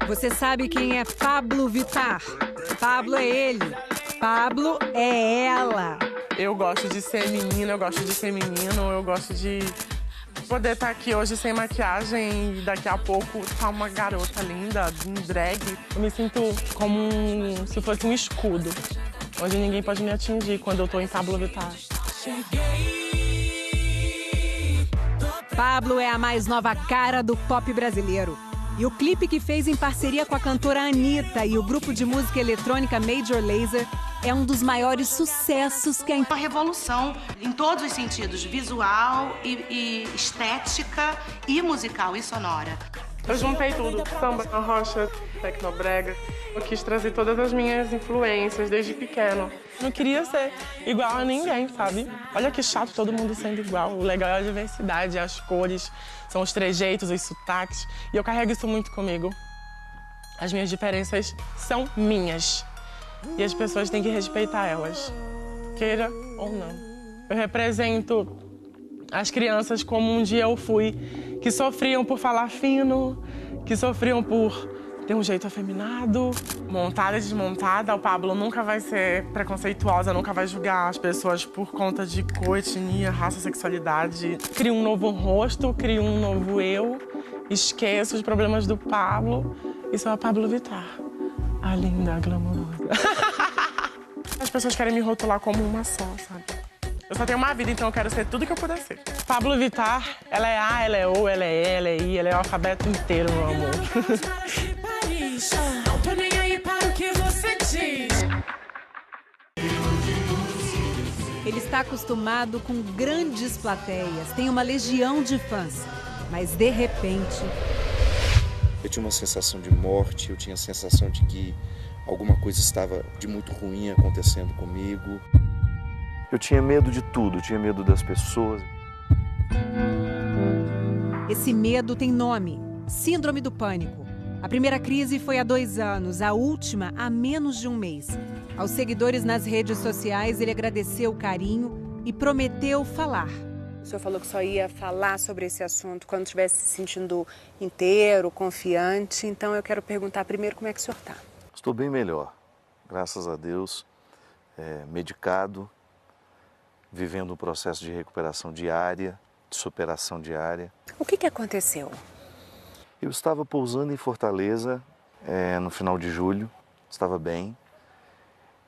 Você sabe quem é Pabllo Vittar? Pablo é ele, Pabllo é ela. Eu gosto de ser menina, eu gosto de ser menino, eu gosto de poder estar aqui hoje sem maquiagem e daqui a pouco tá uma garota linda, em drag. Eu me sinto como se fosse um escudo, onde ninguém pode me atingir quando eu tô em Pabllo Vittar. Pabllo é a mais nova cara do pop brasileiro. E o clipe que fez em parceria com a cantora Anitta e o grupo de música eletrônica Major Lazer é um dos maiores sucessos que Uma revolução em todos os sentidos, visual e estética e musical e sonora. Eu juntei tudo, samba, rocha, tecnobrega. Eu quis trazer todas as minhas influências desde pequeno. Não queria ser igual a ninguém, sabe? Olha que chato todo mundo sendo igual. O legal é a diversidade, as cores, são os trejeitos, os sotaques. E eu carrego isso muito comigo. As minhas diferenças são minhas. E as pessoas têm que respeitar elas, queira ou não. Eu represento as crianças como um dia eu fui, que sofriam por falar fino, que sofriam por ter um jeito afeminado. Montada e desmontada, o Pabllo nunca vai ser preconceituosa, nunca vai julgar as pessoas por conta de cor, etnia, raça, sexualidade. Crio um novo rosto, crio um novo eu, esqueço os problemas do Pabllo e sou a Pabllo Vittar, a linda, glamourosa. As pessoas querem me rotular como uma só, sabe? Eu só tenho uma vida, então eu quero ser tudo que eu puder ser. Pabllo Vittar, ela é A, ela é O, ela é E, ela é I, ela é o alfabeto inteiro, meu amor. Não tô nem aí para o que você diz. Ele está acostumado com grandes plateias, tem uma legião de fãs. Mas, de repente... Eu tinha uma sensação de morte, eu tinha a sensação de que alguma coisa estava de muito ruim acontecendo comigo. Eu tinha medo de tudo, eu tinha medo das pessoas. Esse medo tem nome, Síndrome do Pânico. A primeira crise foi há 2 anos, a última há menos de um mês. Aos seguidores nas redes sociais, ele agradeceu o carinho e prometeu falar. O senhor falou que só ia falar sobre esse assunto quando estivesse se sentindo inteiro, confiante. Então eu quero perguntar primeiro como é que o senhor está. Estou bem melhor, graças a Deus, medicado, vivendo um processo de recuperação diária, de superação diária. O que aconteceu? Eu estava pousando em Fortaleza no final de julho, estava bem,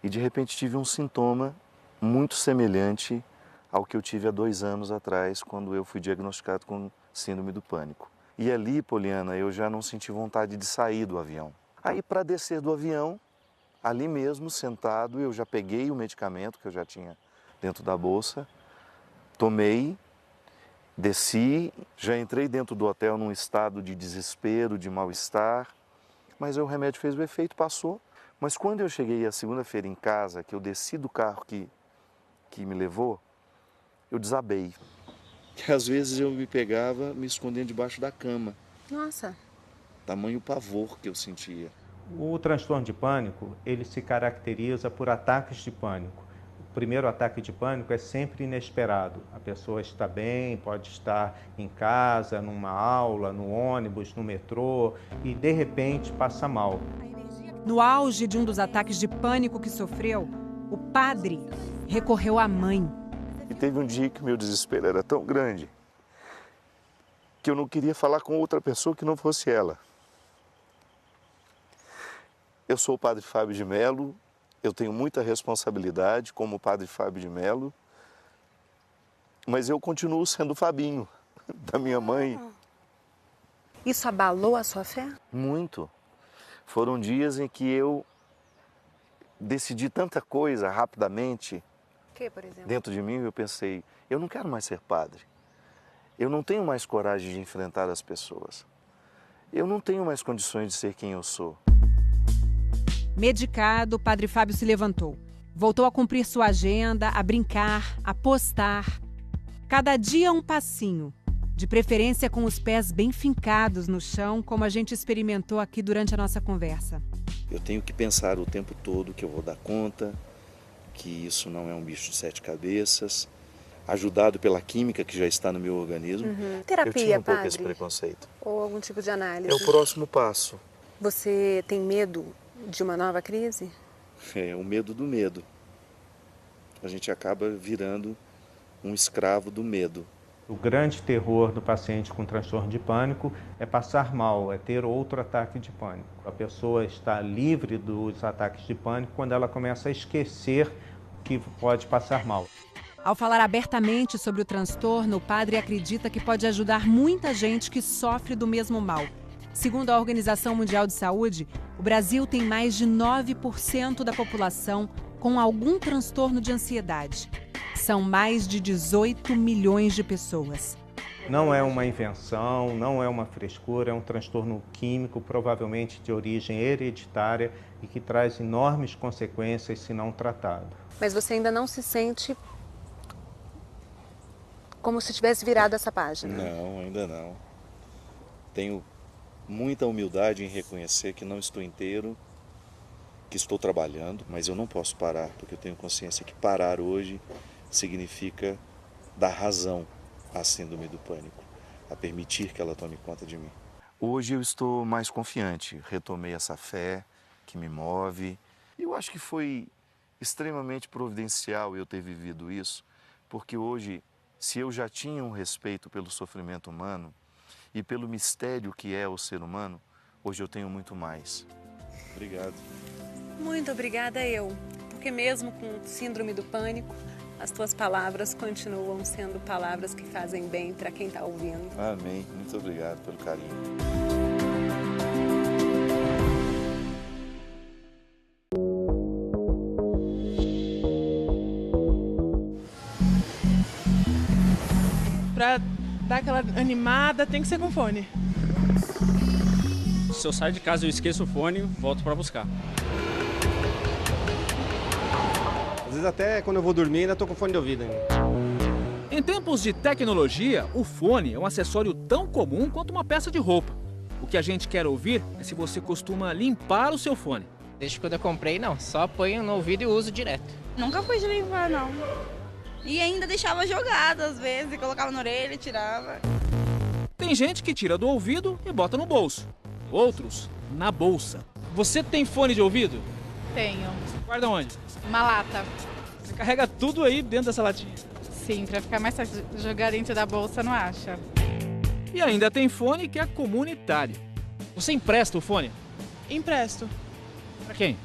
e de repente tive um sintoma muito semelhante ao que eu tive há 2 anos atrás, quando eu fui diagnosticado com síndrome do pânico. E ali, Poliana, eu já não senti vontade de sair do avião. Aí, para descer do avião, ali mesmo, sentado, eu já peguei o medicamento que eu já tinha dentro da bolsa, tomei, desci, já entrei dentro do hotel num estado de desespero, de mal-estar, mas o remédio fez o efeito, passou. Mas quando eu cheguei a segunda-feira em casa, que eu desci do carro que me levou, eu desabei. Que às vezes eu me pegava me escondendo debaixo da cama. Nossa. Tamanho pavor que eu sentia. O transtorno de pânico, ele se caracteriza por ataques de pânico. O primeiro ataque de pânico é sempre inesperado. A pessoa está bem, pode estar em casa, numa aula, no ônibus, no metrô e de repente passa mal. No auge de um dos ataques de pânico que sofreu, o padre recorreu à mãe. E teve um dia que meu desespero era tão grande que eu não queria falar com outra pessoa que não fosse ela. Eu sou o padre Fábio de Mello, eu tenho muita responsabilidade como o padre Fábio de Mello, mas eu continuo sendo o Fabinho, da minha mãe. Isso abalou a sua fé? Muito. Foram dias em que eu decidi tanta coisa rapidamente. Que, por exemplo? Dentro de mim eu pensei, eu não quero mais ser padre. Eu não tenho mais coragem de enfrentar as pessoas. Eu não tenho mais condições de ser quem eu sou. Medicado, o padre Fábio se levantou. Voltou a cumprir sua agenda, a brincar, a postar. Cada dia um passinho, de preferência com os pés bem fincados no chão, como a gente experimentou aqui durante a nossa conversa. Eu tenho que pensar o tempo todo que eu vou dar conta, que isso não é um bicho de 7 cabeças, ajudado pela química que já está no meu organismo. Terapia, eu tinha um pouco padre? esse preconceito. Ou algum tipo de análise? É o próximo passo. Você tem medo de uma nova crise? É o medo do medo. A gente acaba virando um escravo do medo. O grande terror do paciente com transtorno de pânico é passar mal, é ter outro ataque de pânico. A pessoa está livre dos ataques de pânico quando ela começa a esquecer que pode passar mal. Ao falar abertamente sobre o transtorno, o padre acredita que pode ajudar muita gente que sofre do mesmo mal. Segundo a Organização Mundial de Saúde, o Brasil tem mais de 9% da população com algum transtorno de ansiedade. São mais de 18 milhões de pessoas. Não é uma invenção, não é uma frescura, é um transtorno químico, provavelmente de origem hereditária e que traz enormes consequências se não tratado. Mas você ainda não se sente como se tivesse virado essa página? Não, ainda não. Tenho muita humildade em reconhecer que não estou inteiro, que estou trabalhando, mas eu não posso parar, porque eu tenho consciência que parar hoje significa dar razão à síndrome do pânico, a permitir que ela tome conta de mim. Hoje eu estou mais confiante, retomei essa fé que me move. Eu acho que foi extremamente providencial eu ter vivido isso, porque hoje, se eu já tinha um respeito pelo sofrimento humano e pelo mistério que é o ser humano, hoje eu tenho muito mais. Obrigado. Muito obrigada eu, porque mesmo com síndrome do pânico, as tuas palavras continuam sendo palavras que fazem bem para quem está ouvindo. Amém. Muito obrigado pelo carinho. Pra dar aquela animada, tem que ser com fone. Se eu saio de casa e eu esqueço o fone, volto para buscar. Às vezes até quando eu vou dormir ainda estou com fone de ouvido ainda. Em tempos de tecnologia, o fone é um acessório tão comum quanto uma peça de roupa. O que a gente quer ouvir é se você costuma limpar o seu fone. Desde quando eu comprei, não. Só ponho no ouvido e uso direto. Nunca fui de limpar, não. E ainda deixava jogado às vezes, colocava na orelha e tirava. Tem gente que tira do ouvido e bota no bolso. Outros, na bolsa. Você tem fone de ouvido? Tenho. Guarda onde? Uma lata. Você carrega tudo aí dentro dessa latinha? Sim, pra ficar mais fácil. Jogar dentro da bolsa, não acha? E ainda tem fone que é comunitário. Você empresta o fone? Empresto. Pra quem?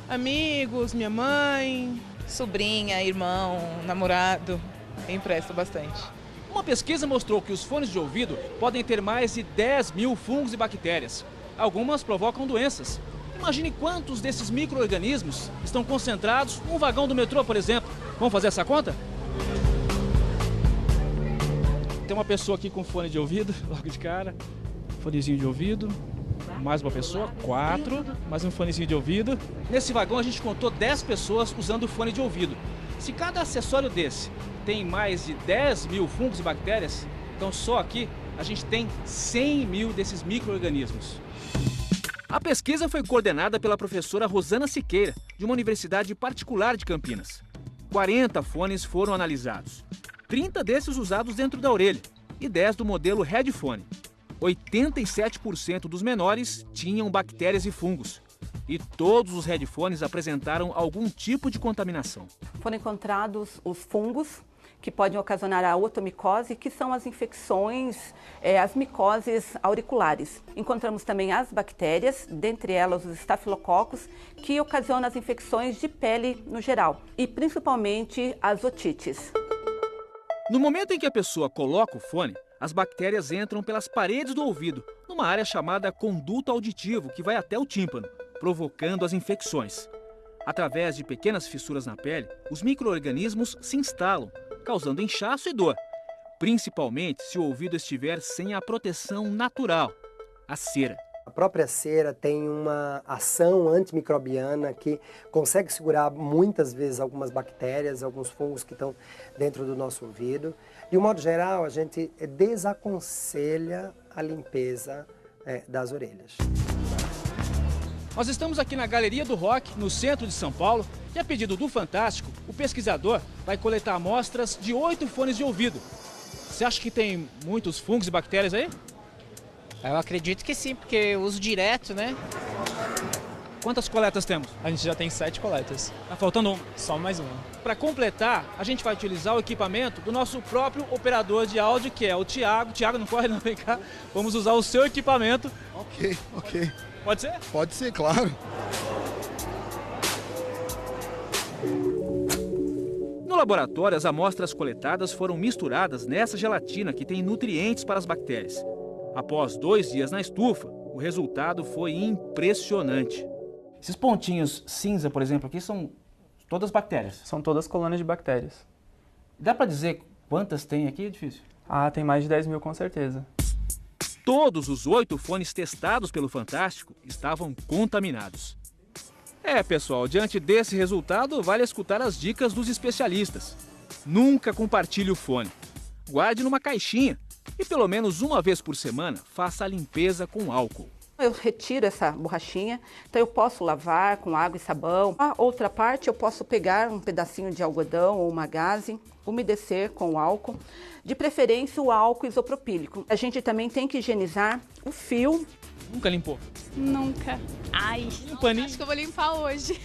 Amigos, minha mãe, sobrinha, irmão, namorado. Empresto bastante. Uma pesquisa mostrou que os fones de ouvido podem ter mais de 10 mil fungos e bactérias. Algumas provocam doenças. Imagine quantos desses micro-organismos estão concentrados num vagão do metrô, por exemplo. Vamos fazer essa conta? Tem uma pessoa aqui com fone de ouvido, logo de cara. Fonezinho de ouvido. Mais uma pessoa, 4. Mais um fonezinho de ouvido. Nesse vagão a gente contou 10 pessoas usando fone de ouvido. Se cada acessório desse tem mais de 10 mil fungos e bactérias, então só aqui a gente tem 100 mil desses micro-organismos. A pesquisa foi coordenada pela professora Rosana Siqueira, de uma universidade particular de Campinas. 40 fones foram analisados. 30 desses usados dentro da orelha e 10 do modelo headphone. 87% dos menores tinham bactérias e fungos. E todos os headphones apresentaram algum tipo de contaminação. Foram encontrados os fungos, que podem ocasionar a otomicose, que são as infecções, as micoses auriculares. Encontramos também as bactérias, dentre elas os estafilococos, que ocasionam as infecções de pele no geral, e principalmente as otites. No momento em que a pessoa coloca o fone, as bactérias entram pelas paredes do ouvido, numa área chamada conduto auditivo, que vai até o tímpano, provocando as infecções. Através de pequenas fissuras na pele, os micro-organismos se instalam, causando inchaço e dor, principalmente se o ouvido estiver sem a proteção natural, a cera. A própria cera tem uma ação antimicrobiana que consegue segurar muitas vezes algumas bactérias, alguns fungos que estão dentro do nosso ouvido. De um modo geral, a gente desaconselha a limpeza das orelhas. Nós estamos aqui na Galeria do Rock, no centro de São Paulo, e a pedido do Fantástico, o pesquisador vai coletar amostras de 8 fones de ouvido. Você acha que tem muitos fungos e bactérias aí? Eu acredito que sim, porque eu uso direto, né? Quantas coletas temos? A gente já tem 7 coletas. Tá faltando uma. Só mais uma. Para completar, a gente vai utilizar o equipamento do nosso próprio operador de áudio, que é o Thiago. Thiago, não corre não, vem cá. Vamos usar o seu equipamento. Ok. Pode ser? Pode ser, claro. No laboratório, as amostras coletadas foram misturadas nessa gelatina que tem nutrientes para as bactérias. Após 2 dias na estufa, o resultado foi impressionante. Esses pontinhos cinza, por exemplo, aqui são todas bactérias? São todas colônias de bactérias. Dá para dizer quantas tem aqui? É difícil. Ah, tem mais de 10 mil com certeza. Todos os 8 fones testados pelo Fantástico estavam contaminados. Pessoal, diante desse resultado, vale escutar as dicas dos especialistas. Nunca compartilhe o fone. Guarde numa caixinha e pelo menos uma vez por semana faça a limpeza com álcool. Eu retiro essa borrachinha, então eu posso lavar com água e sabão. A outra parte eu posso pegar um pedacinho de algodão ou uma gaze, umedecer com álcool, de preferência o álcool isopropílico. A gente também tem que higienizar o fio. Nunca limpou? Nunca. Ai, um paninho. Acho que eu vou limpar hoje.